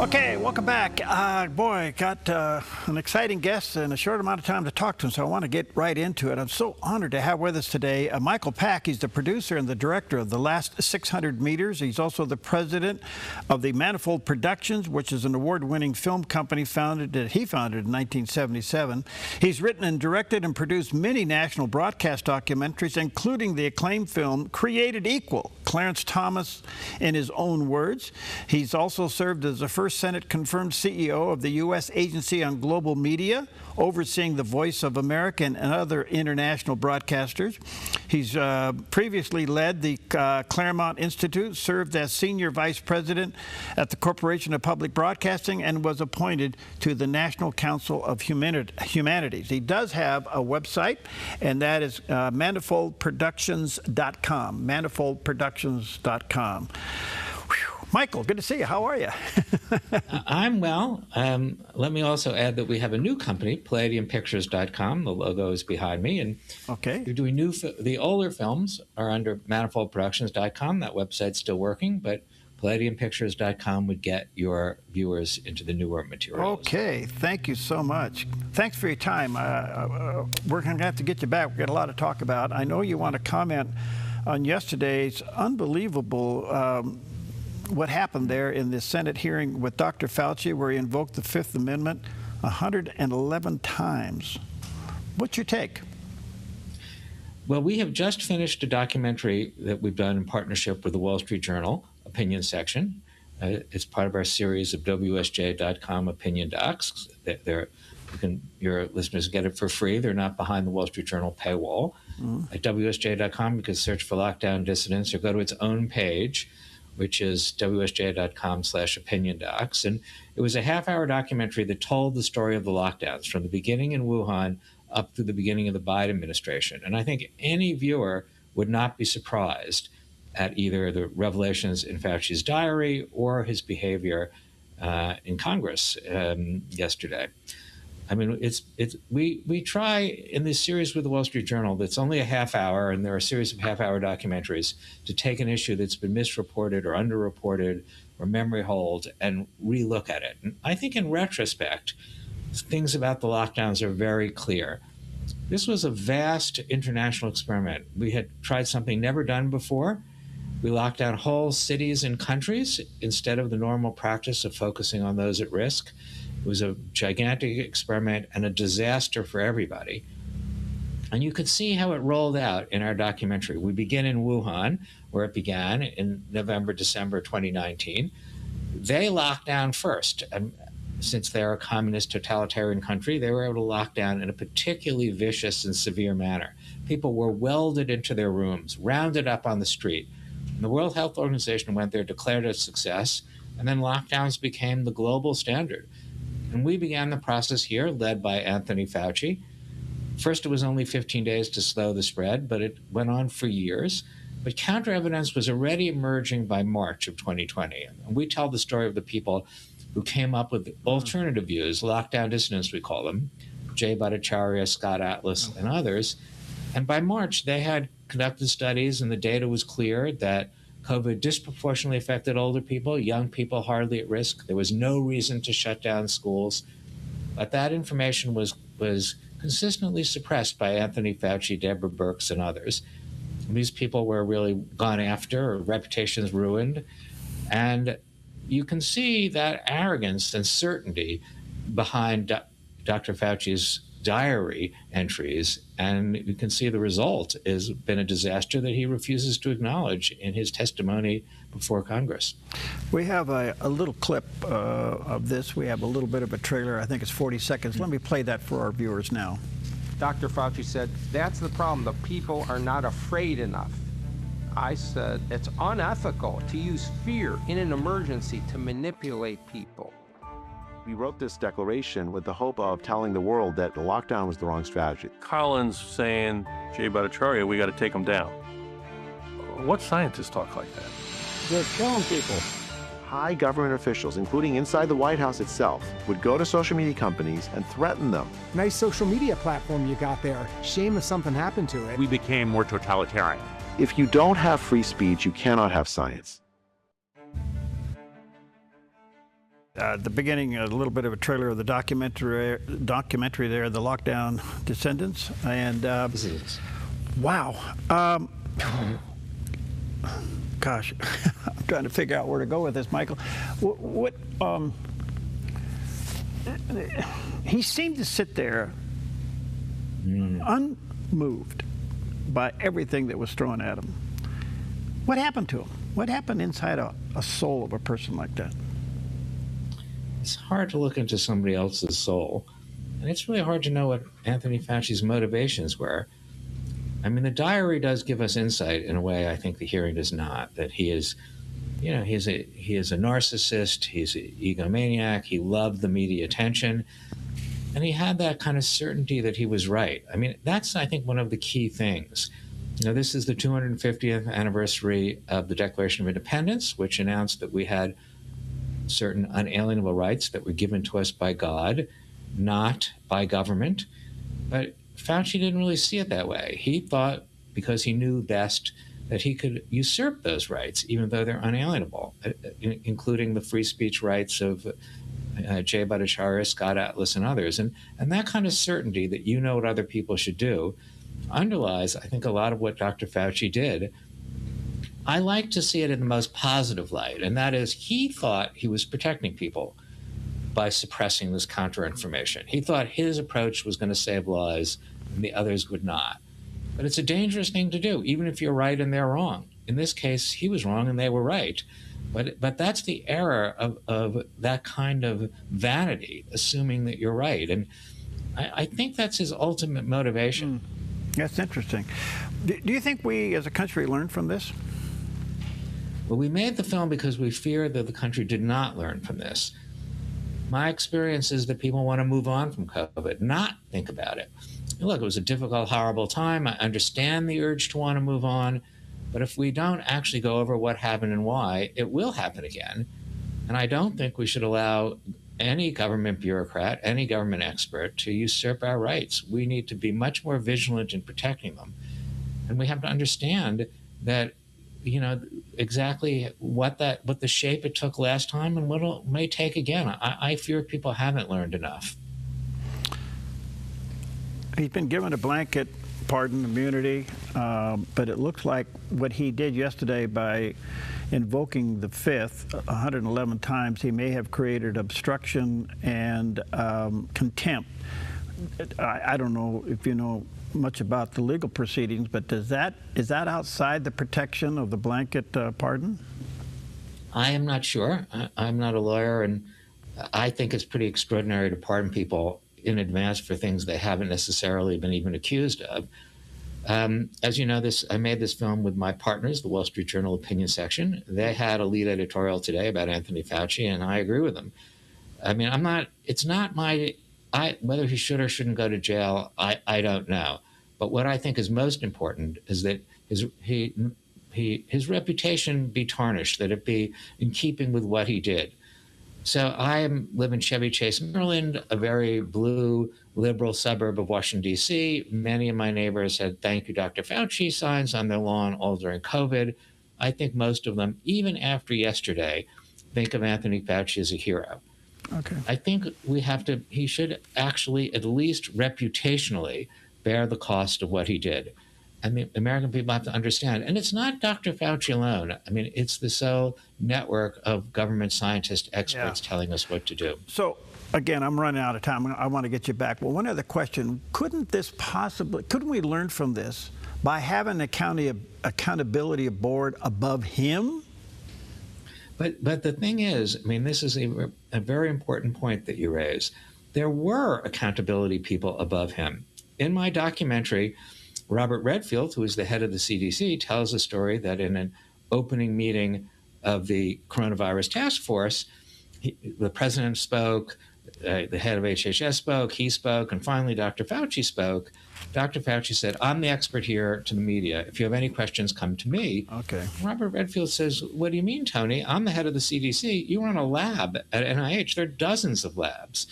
Okay, welcome back. Boy, got an exciting guest and a short amount of time to talk to him, so I want to get right into it. I'm so honored to have with us today Michael Pack. He's the producer and the director of The Last 600 Meters. He's also the president of the Manifold Productions, which is an award-winning film company he founded in 1977. He's written and directed and produced many national broadcast documentaries, including the acclaimed film Created Equal, Clarence Thomas in his own words. He's also served as the first Senate-confirmed CEO of the U.S. Agency on Global Media, overseeing the Voice of America and other international broadcasters. He's previously led the Claremont Institute, served as senior vice president at the Corporation of Public Broadcasting, and was appointed to the National Council of Humanities. He does have a website, and that is manifoldproductions.com, manifoldproductions.com. Michael, good to see you. How are you? I'm well. Let me also add that we have a new company, palladiumpictures.com. The logo is behind me. And okay, we're doing the older films are under manifoldproductions.com. That website's still working, but palladiumpictures.com would get your viewers into the newer materials. Okay, thank you so much. Thanks for your time. We're going to have to get you back. We've got a lot to talk about. I know you want to comment on yesterday's unbelievable what happened there in the Senate hearing with Dr. Fauci, where he invoked the Fifth Amendment 111 times. What's your take? Well, we have just finished a documentary that we've done in partnership with the Wall Street Journal opinion section. It's part of our series of WSJ.com opinion docs. Your listeners get it for free. They're not behind the Wall Street Journal paywall. At WSJ.com, you can search for Lockdown Dissidents or go to its own page, which is WSJ.com/opinion docs. And it was a half-hour documentary that told the story of the lockdowns from the beginning in Wuhan up to the beginning of the Biden administration. And I think any viewer would not be surprised at either the revelations in Fauci's diary or his behavior in Congress yesterday. I mean, we try in this series with the Wall Street Journal that's only a half hour, and there are a series of half-hour documentaries, to take an issue that's been misreported or underreported or memory hold and relook at it. And I think in retrospect, things about the lockdowns are very clear. This was a vast international experiment. We had tried something never done before. We locked down whole cities and countries instead of the normal practice of focusing on those at risk. It was a gigantic experiment and a disaster for everybody. And you could see how it rolled out in our documentary. We begin in Wuhan, where it began in November, December 2019. They locked down first. And since they're a communist totalitarian country, they were able to lock down in a particularly vicious and severe manner. People were welded into their rooms, rounded up on the street. And the World Health Organization went there, declared it a success, and then lockdowns became the global standard. And we began the process here, led by Anthony Fauci. First, it was only 15 days to slow the spread, but it went on for years. But counter-evidence was already emerging by March of 2020. And we tell the story of the people who came up with alternative views, lockdown dissidents we call them, Jay Bhattacharya, Scott Atlas, and others. And by March, they had conducted studies, and the data was clear that COVID disproportionately affected older people, young people hardly at risk. There was no reason to shut down schools. But that information was consistently suppressed by Anthony Fauci, Deborah Birx, and others. And these people were really gone after, or reputations ruined. And you can see that arrogance and certainty behind Dr. Fauci's diary entries, and you can see the result has been a disaster that he refuses to acknowledge in his testimony before Congress. We have a little clip of this. We have a little bit of a trailer. I think it's 40 seconds. Let me play that for our viewers now. Dr. Fauci said, that's the problem. The people are not afraid enough. I said, it's unethical to use fear in an emergency to manipulate people. We wrote this declaration with the hope of telling the world that the lockdown was the wrong strategy. Collins saying, Jay Bhattacharya, we got to take him down. What scientists talk like that? They're killing people. High government officials, including inside the White House itself, would go to social media companies and threaten them. Nice social media platform you got there. Shame if something happened to it. We became more totalitarian. If you don't have free speech, you cannot have science. The beginning, a little bit of a trailer of the documentary there, the Lockdown Dissidents, and wow, gosh, I'm trying to figure out where to go with this, Michael. He seemed to sit there unmoved by everything that was thrown at him. What happened to him? What happened inside a soul of a person like that? It's hard to look into somebody else's soul, and it's really hard to know what Anthony Fauci's motivations were. I mean, the diary does give us insight in a way I think the hearing does not, that he is, he is a narcissist, he's an egomaniac, he loved the media attention, and he had that kind of certainty that he was right. I mean, that's, I think, one of the key things. This is the 250th anniversary of the Declaration of Independence, which announced that we had certain unalienable rights that were given to us by God, not by government. But Fauci didn't really see it that way. He thought, because he knew best, that he could usurp those rights, even though they're unalienable, including the free speech rights of Jay Bhattacharya, Scott Atlas, and others. And that kind of certainty that you know what other people should do underlies, I think, a lot of what Dr. Fauci did. I like to see it in the most positive light, and that is he thought he was protecting people by suppressing this counter-information. He thought his approach was going to save lives and the others would not. But it's a dangerous thing to do, even if you're right and they're wrong. In this case, he was wrong and they were right. But that's the error of that kind of vanity, assuming that you're right. And I think that's his ultimate motivation. That's interesting. Do you think we as a country learned from this? Well, we made the film because we feared that the country did not learn from this. My experience is that people want to move on from COVID, not think about it. Look, it was a difficult, horrible time. I understand the urge to want to move on, but if we don't actually go over what happened and why, it will happen again. And I don't think we should allow any government bureaucrat, any government expert to usurp our rights. We need to be much more vigilant in protecting them. And we have to understand that, exactly what the shape it took last time and what it may take again. I fear people haven't learned enough. He's been given a blanket pardon, immunity, but it looks like what he did yesterday by invoking the Fifth 111 times, he may have created obstruction and contempt. I don't know if you know much about the legal proceedings, but is that outside the protection of the blanket pardon? I am not sure. I'm not a lawyer, and I think it's pretty extraordinary to pardon people in advance for things they haven't necessarily been even accused of. As you know, I made this film with my partners, the Wall Street Journal opinion section. They had a lead editorial today about Anthony Fauci, and I agree with them. I mean, whether he should or shouldn't go to jail, I don't know. But what I think is most important is that his reputation be tarnished, that it be in keeping with what he did. So I live in Chevy Chase, Maryland, a very blue, liberal suburb of Washington, D.C. Many of my neighbors had "Thank you, Dr. Fauci" signs on their lawn all during COVID. I think most of them, even after yesterday, think of Anthony Fauci as a hero. Okay. I think he should actually, at least reputationally, bear the cost of what he did. And the American people have to understand. And it's not Dr. Fauci alone. I mean, it's this whole network of government scientists, experts telling us what to do. So, again, I'm running out of time. I want to get you back. Well, one other question. Couldn't we learn from this by having an accountability board above him? But the thing is, I mean, this is a very important point that you raise. There were accountability people above him. In my documentary, Robert Redfield, who is the head of the CDC, tells a story that in an opening meeting of the coronavirus task force, the president spoke, the head of HHS spoke, he spoke, and finally Dr. Fauci spoke. Dr. Fauci said, "I'm the expert here," to the media. "If you have any questions, come to me." Okay. Robert Redfield says, "What do you mean, Tony? I'm the head of the CDC. You run a lab at NIH. There are dozens of labs."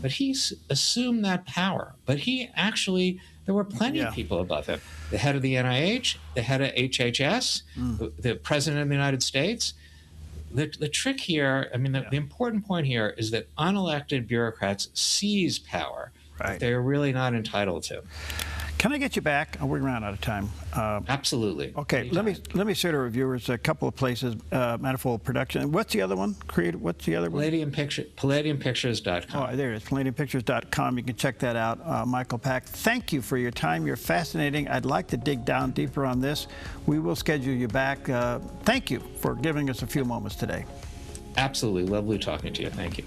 But he's assumed that power. But there were plenty of people above him. The head of the NIH, the head of HHS, the president of the United States. the trick here, I mean, the important point here is that unelected bureaucrats seize power that they're really not entitled to. Can I get you back? Oh, we're running out of time. Absolutely. Okay, let me say to our viewers a couple of places. Manifold Productions. What's the other one? What's the other one? PalladiumPictures.com. Oh, there it is. PalladiumPictures.com. You can check that out. Michael Pack, thank you for your time. You're fascinating. I'd like to dig down deeper on this. We will schedule you back. Thank you for giving us a few moments today. Absolutely. Lovely talking to you. Thank you.